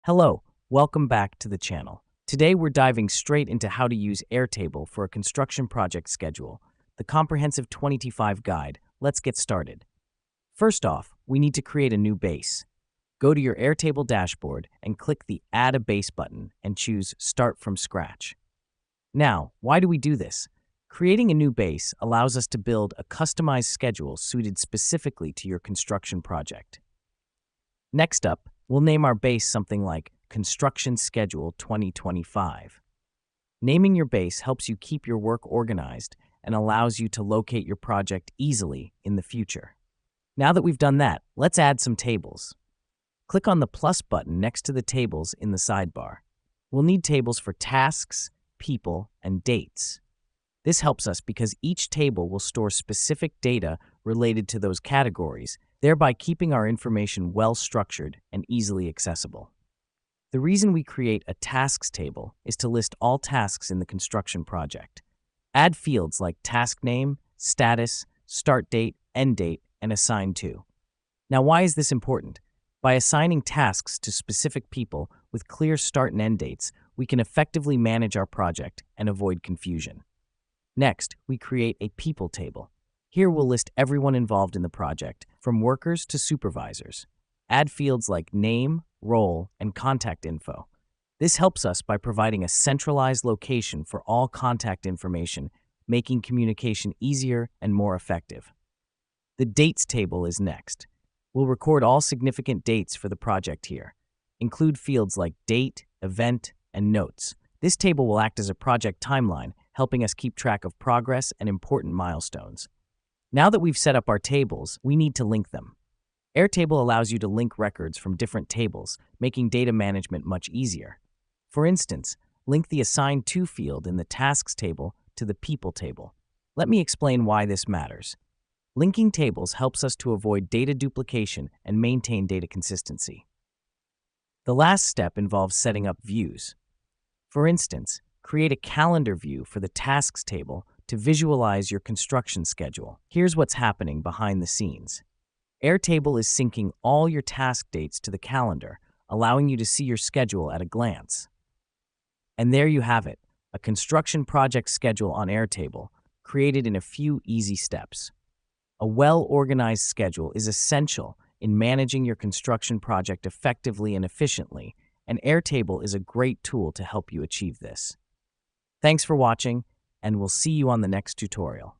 Hello, welcome back to the channel. Today we're diving straight into how to use Airtable for a construction project schedule, the comprehensive 2025 guide. Let's get started. First off, we need to create a new base. Go to your Airtable dashboard and click the Add a Base button and choose Start from Scratch. Now, why do we do this? Creating a new base allows us to build a customized schedule suited specifically to your construction project. Next up, we'll name our base something like Construction Schedule 2025. Naming your base helps you keep your work organized and allows you to locate your project easily in the future. Now that we've done that, let's add some tables. Click on the plus button next to the tables in the sidebar. We'll need tables for tasks, people, and dates. This helps us because each table will store specific data related to those categories, thereby keeping our information well-structured and easily accessible. The reason we create a tasks table is to list all tasks in the construction project. Add fields like task name, status, start date, end date, and assign to. Now, why is this important? By assigning tasks to specific people with clear start and end dates, we can effectively manage our project and avoid confusion. Next, we create a people table. Here we'll list everyone involved in the project, from workers to supervisors. Add fields like name, role, and contact info. This helps us by providing a centralized location for all contact information, making communication easier and more effective. The dates table is next. We'll record all significant dates for the project here. Include fields like date, event, and notes. This table will act as a project timeline, helping us keep track of progress and important milestones. Now that we've set up our tables, we need to link them. Airtable allows you to link records from different tables, making data management much easier. For instance, link the Assign To field in the Tasks table to the People table. Let me explain why this matters. Linking tables helps us to avoid data duplication and maintain data consistency. The last step involves setting up views. For instance, create a calendar view for the Tasks table to visualize your construction schedule. Here's what's happening behind the scenes. Airtable is syncing all your task dates to the calendar, allowing you to see your schedule at a glance. And there you have it, a construction project schedule on Airtable, created in a few easy steps. A well-organized schedule is essential in managing your construction project effectively and efficiently, and Airtable is a great tool to help you achieve this. Thanks for watching, and we'll see you on the next tutorial.